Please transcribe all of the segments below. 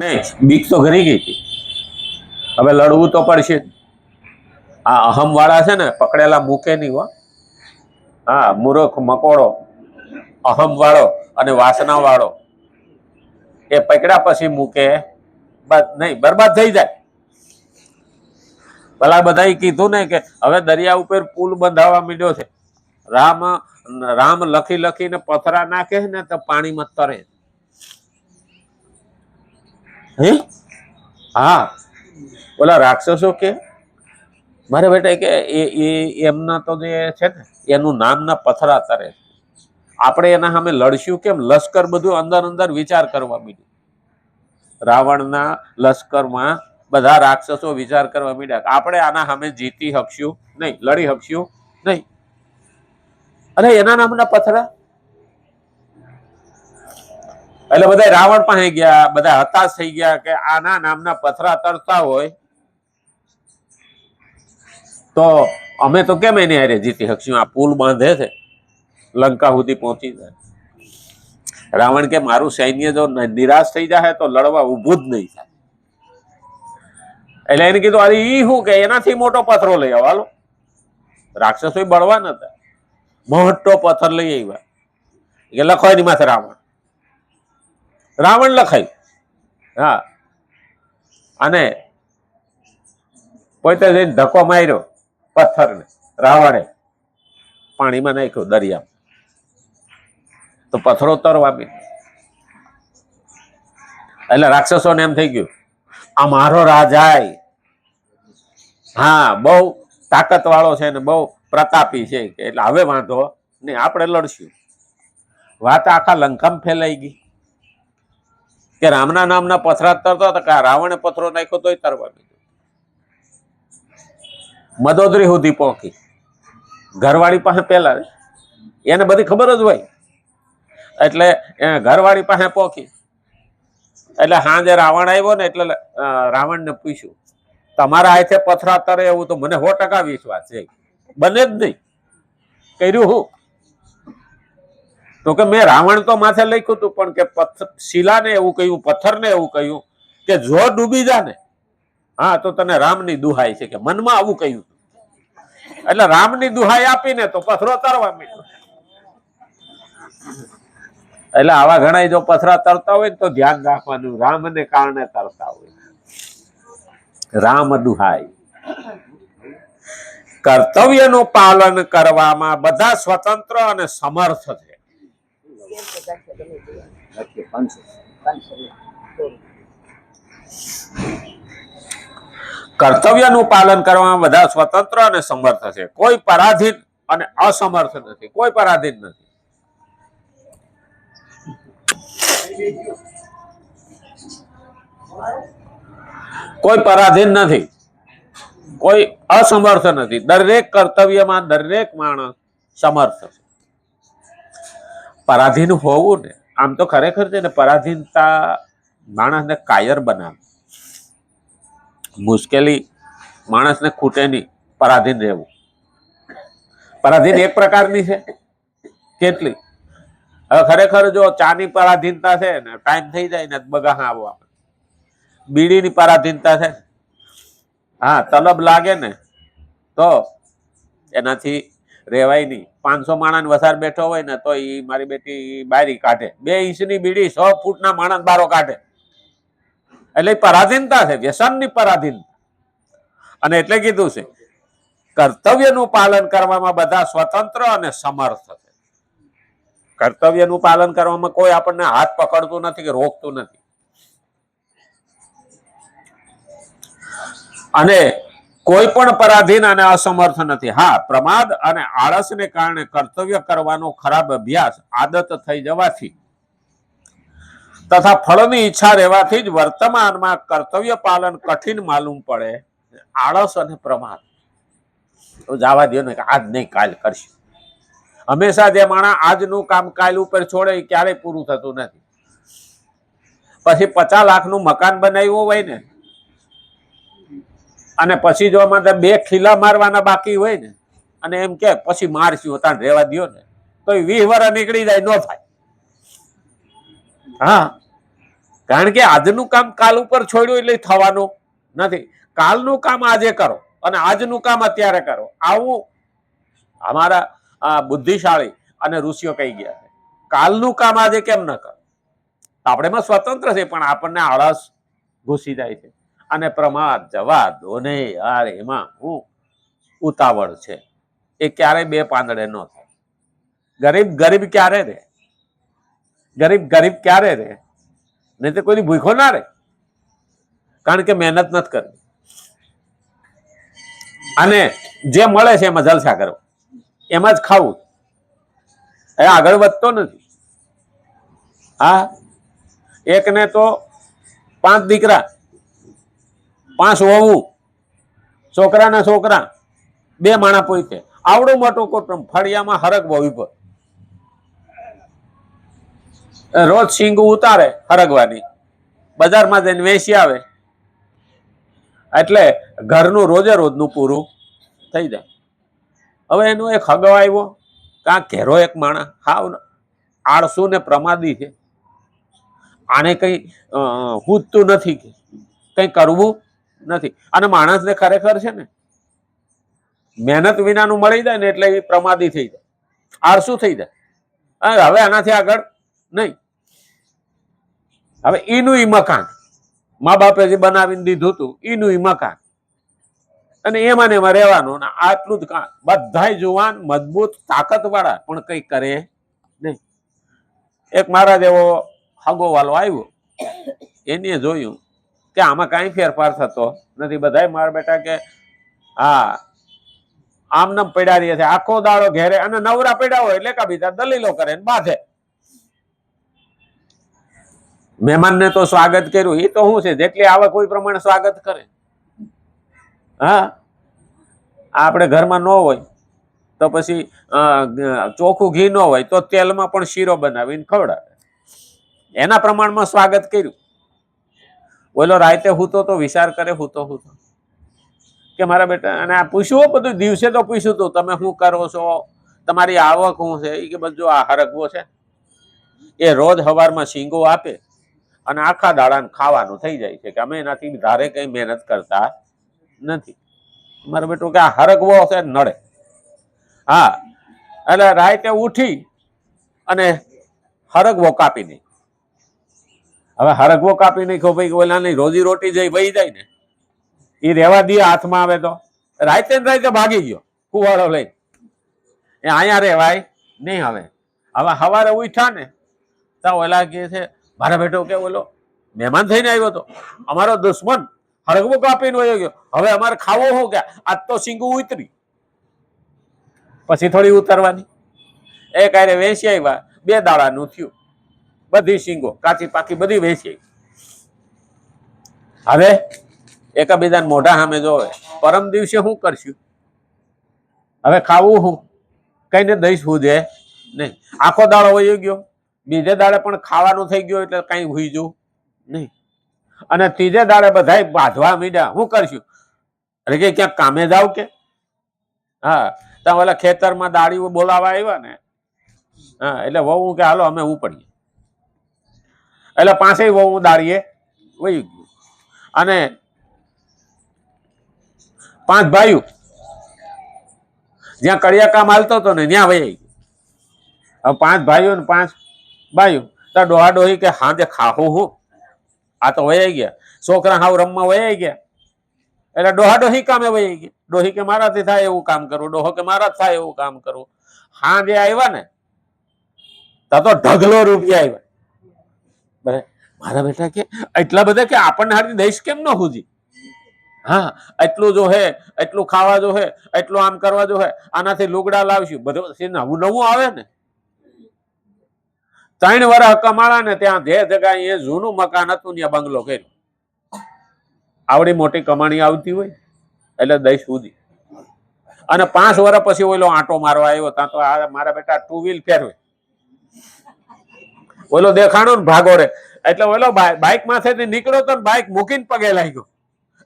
નહીં, બીક તો ઘણી ગઈ હતી. હવે લડવું તો પડશે. આ અહમ વાળા છે ને પકડેલા મૂકે નહીં હો. હા, મૂર્ખ મકોડો અહમ વાળો અને વાસના વાળો એ પકડ્યા પછી મૂકે નહીં, બરબાદ થઈ જાય. પેલા બધાએ કીધું ને કે હવે દરિયા ઉપર પુલ બંધાવવા માંડ્યો છે. રામ લખી લખીને પથરા નાખે ને તો પાણીમાં તરે. હા, બોલા રાક્ષસો કે મારે બેટા કે એમના તો જે છે ને એનું નામના પથરા તરે. આપણે એના સામે લડશું કેમ? લશ્કર બધું અંદર અંદર વિચાર કરવા માંડ્યું. રાવણના લશ્કરમાં બધા રાક્ષસો વિચાર કરવા માંડ્યા આપણે આના સામે જીતી શકશું નહીં, લડી શકશું નહીં. અરે એના નામના પથરા. એટલે બધા રાવણ પાસે ગયા, બધા હતાશ થઈ ગયા કે આના નામના પથરા તરતા હોય તો અમે તો કેમ એની હારે જીતી શકશું? આ પુલ બાંધે છે, લંકા સુધી પહોંચી જાય. રાવણ કે મારું સૈન્ય જો નિરાશ થઈ જાય તો લડવા ઊભું જ નહીં થાય. એટલે એને કીધું અરે ઈ શું કે એનાથી મોટો પથરો લઈ આવો. હાલો, રાક્ષસો બળવા નતા, મોટો પથ્થર લઈ આવ્યા કે લખો એની માથે રાવણ લખાય. હા, અને પોતે જઈને ધક્કો માર્યો પથ્થરને. રાવણે પાણીમાં નાખ્યો દરિયામાં તો પથ્થરો તરવા માંડ્યો. એટલે રાક્ષસોને એમ થઈ ગયું આ મારો રાજા, હા બહુ તાકાત વાળો છે ને બહુ પ્રતાપી છે, એટલે હવે વાંધો નહીં, આપણે લડશું. વાત આખા લંકામાં ફેલાઈ ગઈ કે રામના નામના પથરા તરતા હતા કે રાવણે પથરો નાખ્યો તોય તરવા માંડ્યો. મદોદરી સુધી પહોંચી. ઘરવાળી પાસે પેલા એને બધી ખબર જ હોય એટલે ઘરવાળી પાસે પહોંચી. એટલે સાંજે રાવણ આવ્યો ને એટલે રાવણને પૂછ્યું તમારા હાથે પથરા તરે એવું તો મને 100% વિશ્વાસ છે, બને જ નહીં. કર્યું હું તો કે મેં રાવણ તો માથે લખ્યું હતું પણ કે શિલાને એવું કહ્યું, પથ્થરને એવું કહ્યું કે જો ડૂબી જા ને હા તો તને રામની દુહાઈ છે, કે મનમાં આવું કહ્યું. એટલે રામની દુહાઈ આપીને તો પથરો તરવા માંડ્યો. એટલે આવા ઘણા જો પથરા તરતા હોય તો ધ્યાન રાખવાનું, રામને કારણે તરતા હોય. રામ દુહાઈ. કર્તવ્યનું પાલન કરવામાં બધા સ્વતંત્ર અને સમર્થ છે. કર્તવ્યનું પાલન કરવામાં બધા સ્વતંત્ર અને સમર્થ છે. કોઈ પરાધીન અને અસમર્થ નથી, કોઈ પરાધીન નથી. કોઈ પરાધીન નથી, કોઈ અસમર્થ નથી. દરેક કર્તવ્યમાં દરેક માણસ સમર્થ છે. પરાધીન હોવું ને આમ તો ખરેખર છે ને પરાધીનતા માણસને કાયર બનાવે. મુશ્કેલી માણસને ખૂટે નહીં પરાધીન રહેવું. પરાધીન એક પ્રકારની છે. કેટલી? હવે ખરેખર જો ચાની પરાધીનતા છે ને ટાઈમ થઈ જાય ને બગા આવો આપણે. બીડીની પરાધીનતા છે, હા તલબ લાગે ને તો એનાથી રેવાય નહીં. 500 માણસ વસાર બેઠો હોય ને તો એ મારી બેટી બારી કાઢે. 2 ઇંચની બીડી 100 ફૂટના માણસ બારો કાઢે. એટલે પરાધીનતા છે, વ્યસનની પરાધીનતા. અને એટલે કીધું છે કર્તવ્યનું પાલન કરવામાં બધા સ્વતંત્ર અને સમર્થ છે. કર્તવ્યનું પાલન કરવામાં કોઈ આપણને હાથ પકડતું નથી કે રોકતું નથી. અને કોઈ પણ પરાધીન અને અસમર્થ નથી. હા, પ્રમાદ અને આળસને કારણે કર્તવ્ય કરવાનો ખરાબ અભ્યાસ આદત થઈ જવાથી તથા ફળની ઈચ્છા રહેવાથી જ વર્તમાનમાં કર્તવ્ય પાલન કઠિન માલુમ પડે. આળસ અને પ્રમાદ તો જવા દો ને, આજ નહીં કાલ કરશું. હંમેશા જે માણસ આજનું કામ કાલ ઉપર છોડે એ ક્યારેય પૂરું થતું નથી. પછી 50 લાખનું મકાન બનાવ્યું હોય ને અને પછી જો આમાં 2 ખીલા મારવાના બાકી હોય ને અને એમ કે પછી મારશું તાણ રહેવા દો ને તો 20 વર્ષ નીકળી જાય, ન થાય. હા, કારણ કે આજનું કામ કાલ ઉપર છોડ્યું એટલે થવાનું નથી. કાલનું કામ આજે કરો અને આજનું કામ અત્યારે કરો. આવું અમારા બુદ્ધિશાળી અને ઋષિઓ કહી ગયા છે. કાલનું કામ આજે કેમ ન કરો? આપણે એમાં સ્વતંત્ર છે, પણ આપણને આળસ ઘૂસી જાય છે અને પ્રમાદ જવા દો ને યાર, એમાં હું ઉતાવળ છે એ ક્યારેય બે પાંદડે ન થાય. ગરીબ ગરીબ ક્યારે રે? ગરીબ ગરીબ ક્યારે રે? નહીં તો કોઈની ભૂખો ના રહે, કારણ કે મહેનત નથી કરવી અને જે મળે છે એમાં જલસા કરો, એમાં જ ખાવું. એ આગળ વધતો નથી. હા, એકને તો 5 દીકરા, 5 વહુ, છોકરાના છોકરા, 2 માણા પોઈતે, આવડું મોટું કુટુંબ, ફળિયામાં હરગવો ઉપર, રોજ શીંગું ઉતારે હરગવાની, બજારમાં જઈને વેચી આવે એટલે ઘરનું રોજે રોજનું પૂરું થઈ જાય. હવે એનો એક હગો આવ્યો, કાં ઘેરો એક માણા હાવ આળસુ ને પ્રમાદી છે, આને કઈ હૂજતું નથી, કઈ કરવું નથી. અને માણસને ખરેખર છે ને મહેનત વિનાનું મળી જાય ને એટલે એ પ્રમાદી થઈ જાય, આળસુ થઈ જાય. હવે આનાથી આગળ નહીં. હવે એનું ઈ મકાન મા બાપે જે બનાવીને દીધું હતું એનું ઈ મકાન, અને એમાં ને એમાં રહેવાનું, આટલું જ કામ. બધાય જુવાન, મજબૂત, તાકાત વાળા, પણ કઈ કરે નહીં. એક મારા જેવો હગો વાલો આવ્યો, એને જોયું કે આમાં કઈ ફેરફાર થતો નથી. બધા મારા બેટા કે હા આમ નામ પડ્યા રહે છે, આખો દાડો ઘેરે, અને નવરા પડ્યા હોય એટલે બીજા દલીલો કરે ને બાંધે. મહેમાનને તો સ્વાગત કર્યું, એ તો શું છે, જેટલી આવક કોઈ પ્રમાણે સ્વાગત કરે. હા, આપણે ઘરમાં ન હોય તો પછી ચોખ્ખું ઘી ન હોય તો તેલમાં પણ શીરો બનાવીને ખવડાવે, એના પ્રમાણમાં સ્વાગત કર્યું. બોલો રાતે હૂતો તો વિચાર કરે, હૂતો કે મારા બેટા, અને આ પૂછ્યું બધું, દિવસે તો પૂછ્યું તું તમે શું કરો છો, તમારી આવક શું છે, એ કે બધું આ હરગવો છે, એ રોજ સવારમાં શીંગો આપે અને આખા દાડાને ખાવાનું થઈ જાય છે, કે અમે એનાથી ધારે કઈ મહેનત કરતા નથી. મારો બેટો કે આ હરગવો છે નડે. હા, એટલે રાતે ઉઠી અને હરગવો કાપી નહીં. હવે હરગવો કાપી નાખ્યો, ભાઈ ઓલાની રોજી રોટી જઈ વહી જાય ને, એ રેવા દે હાથમાં આવે તો રાતે ને રાતે ભાગી ગયો કુવાડો લઈ, એ અહીંયા રેવાય નહીં. હવે સવારે ઉઠ્યા ને તો ઓલા કે છે મારા બેટો કે ઓલો મહેમાન થઈને આવ્યો હતો, અમારો દુશ્મન હરગવો કાપીને વયો ગયો, હવે અમારે ખાવો હો કે આજ તો શીંગું ઉતરી. પછી થોડી ઉતરવાની, એ કાંઈ વેચી આવ્યા, 2 દાડાનું થયું, બધી શીંગો કાચી પાકી બધી વેચી. હવે એકબીજાને મોઢા સામે જોવે, પરમ દિવસે શું કરશું? હવે ખાવું શું? કઈને દઈશ હુજે નહીં. આખો દાડો વયો ગયો, બીજે દાડે પણ ખાવાનું થઈ ગયું એટલે કઈ હુઈજું નહીં. અને ત્રીજે દાડે બધા બાંધવા મીડ્યા, શું કરશું? અરે કે ક્યાંક કામે જાવ કે? હા, ત્યાં ઓલા ખેતરમાં દાડીઓ બોલાવા આવ્યા ને, હા, એટલે વહુ કે હાલો અમે ઉપડીએ. એટલે 5 વહુ દાડીએ વહી ગયું, અને 5 ભાઈઓ જ્યાં કડિયા કામ હાલતો હતો ને ત્યાં વહી ગયું. હવે 5 ભાઈઓ ને 5 બાયું, તો ડોહા ડોહી કે હાજે ખાવું હું, આ તો વહી ગયા. છોકરા હાવ રમવા વહી ગયા, એટલે ડોહા ડોહી કામે વહી ગયા. ડોહી કે મારાથી થાય એવું કામ કરું, ડોહો કે મારા થાય એવું કામ કરું. હા જે આવ્યા ને તો ઢગલો રૂપિયા આવ્યા. મારા બેટા કે એટલા બધા કે આપણને હારી દઈશ કેમ ન હુજી? હા, એટલું જો હે, એટલું ખાવા જો હે, એટલું આમ કરવા જો હે, આનાથી લુગડા લાવશું, બધું નવું નવું આવે ને. 3 વર્ષ કમાણા ને ત્યાં જે જગ્યાએ એ જૂનું મકાન હતું ત્યાં બંગલો કર્યો. આવડી મોટી કમાણી આવતી હોય એટલે દઈશ સુધી. અને 5 વર્ષ પછી ઓલો આંટો મારવા આવ્યો, ત્યાં તો મારા બેટા 2 વ્હીલ ફેરવે, ઓલો દેખાણો ને ભાગો રે, એટલે ઓલો બાઇક માંથી નીકળ્યો તો બાઇક મૂકીને પગે લાગ્યો.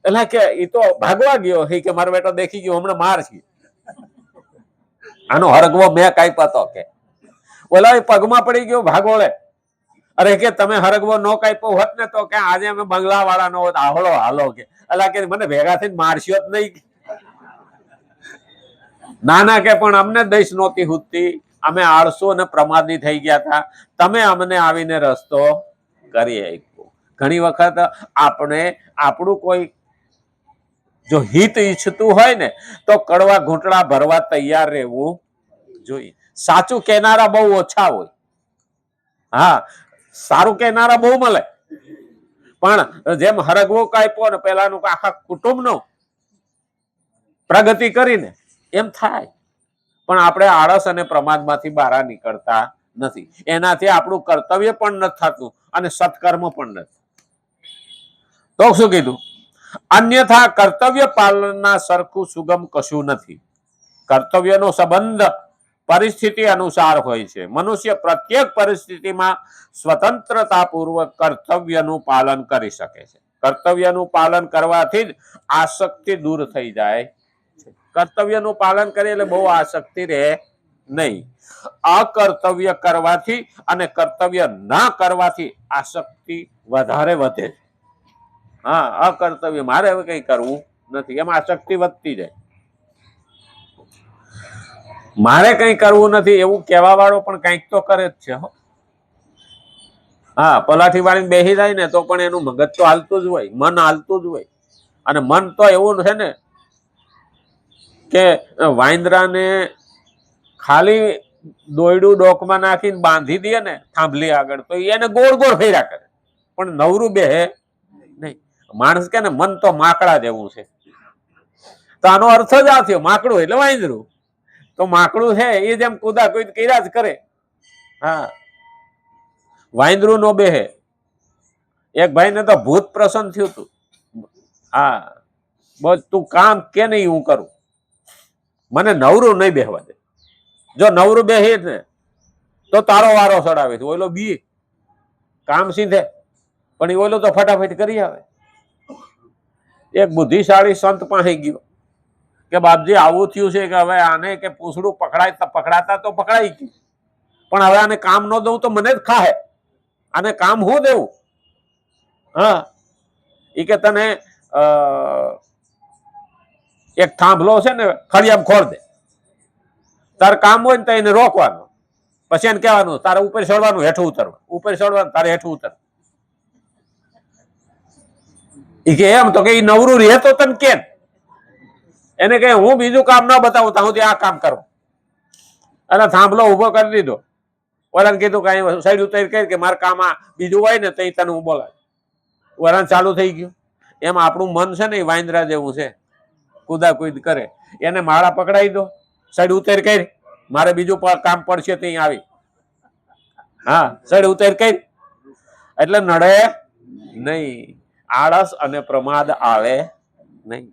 એટલે કે એ તો ભાગવા ગયો, કે મારો બેટો દેખી ગયો, હમણાં માર છે. આનો હરગવો મેં કાપ્યો હતો કે ઓલા પગમાં પડી ગયો ભાગોળે, અરે કે તમે હરગવો નો કાપ્યો હોત ને તો કે આજે અમે બંગલા વાળા નો હોત, હાલો હાલો કે અલા કે મને ભેગા થઈને મારશો જ નહીં. નાના કે પણ અમને દઈશ નહોતી હુજતી, અમે આળસુ અને પ્રમાદી થઈ ગયા હતા, તમે અમને આવીને રસ્તો કરી આપ્યો. ઘણી વખત આપણે આપણું કોઈ જો હિત ઈચ્છતું હોય ને તો કડવા ઘૂંટડા ભરવા તૈયાર રહેવું જોઈએ. સાચું કહેનારા બહુ ઓછા હોય. હા, સારું કહેનારા બહુ મળે, પણ જેમ હરગવો કાપ્યો ને પેલાનું આખા કુટુંબનો પ્રગતિ કરીને એમ થાય, પણ આપણે આળસ અને પ્રમાદમાંથી બહાર નીકળતા નથી. એનાથી આપણું કર્તવ્ય પણ નથી થતું અને સત્કર્મ પણ નથી. તો શું કીધું? અન્યથા કર્તવ્ય પાલનના સરખું સુગમ કશું નથી. કર્તવ્યનો સંબંધ પરિસ્થિતિ અનુસાર હોય છે. મનુષ્ય પ્રત્યેક પરિસ્થિતિમાં સ્વતંત્રતાપૂર્વક કર્તવ્યનું પાલન કરી શકે છે. કર્તવ્યનું પાલન કરવાથી જ આસક્તિ દૂર થઈ જાય છે. કર્તવ્યનું પાલન કરે એટલે બહુ આસક્તિ રહે નહીં. અકર્તવ્ય કરવાથી અને કર્તવ્ય ના કરવાથી આસક્તિ વધારે વધે. હા, અકર્તવ્ય મારે હવે કઈ કરવું નથી, એમાં આસક્તિ વધતી જાય. મારે કઈ કરવું નથી એવું કહેવા વાળો પણ કંઈક તો કરે જ છે. હા, પલાઠી વાળીને બેસી જાય ને તો પણ એનું મગજ તો હાલતું જ હોય, મન હાલતું જ હોય. અને મન તો એવું છે ને કે વાંદરાને ખાલી દોયડું ડોકમાં નાખીને બાંધી દે ને થાંભલી આગળ તો એને ગોળ ગોળ ફેર્યા કરે, પણ નવરું બેહે નહીં. માણસ કે ને મન તો માકડા જેવું છે, તો આનો અર્થ જ આ થયો, માકડું એટલે વાંદરું. તો માકડું છે એ જેમ કુદા કુદ કર્યા જ કરે. હા, વાંદરું નો બેહે. એક ભાઈ ને તો ભૂત પ્રસન્ન થયું હતું. હા, બસ તું કામ કે નહીં હું કરું, મને નવરું નહીં બેહવા દે. જો નવરું બેહી ને તો તારો વારો ચડાવે છે. ઓલો બી કામ સીધે, પણ એ ઓલો તો ફટાફટ કરી આવે. એક બુદ્ધિશાળી સંત પાસે ગયો કે બાપજી આવું થયું છે કે હવે આને કે પૂછડું પકડાતા તો પકડાઈ ગયું, પણ હવે આને કામ ન દઉં તો મને જ ખાહે, આને કામ હું દેવું? હા, એ કે તને એક થાંભલો છે ને ફળિયામાં ખોળ દે, તારે કામ હોય ને તો એને રોકવાનું, પછી એને કહેવાનું તારે ઉપર ચડવાનું હેઠું ઉતરવાનું, ઉપર ચડવાનું તારે હેઠું ઉતર. એ કે એમ તો કે નવરું રહે તો તને કેમ? એને કહે હું બીજું કામ ના બતાવું તો હું આ કામ કરું. અને થાંભલો ઉભો કરી દીધો. વરાને કીધું કઈ સાઈડ ઉતારી કરી કે મારે કામ આ બીજું હોય ને તો તને હું બોલાય. વરાન ચાલુ થઈ ગયું. એમ આપણું મન છે ને એ વાંદરા જેવું છે, કુદાકુદ કરે. એને માળા પકડાઈ દો, સાઈડ ઉતાર કરી, મારે બીજું કામ પડશે તો આવી. હા, સાઈડ ઉતાર કરી એટલે નડે નહીં, આળસ અને પ્રમાદ આવે નહીં.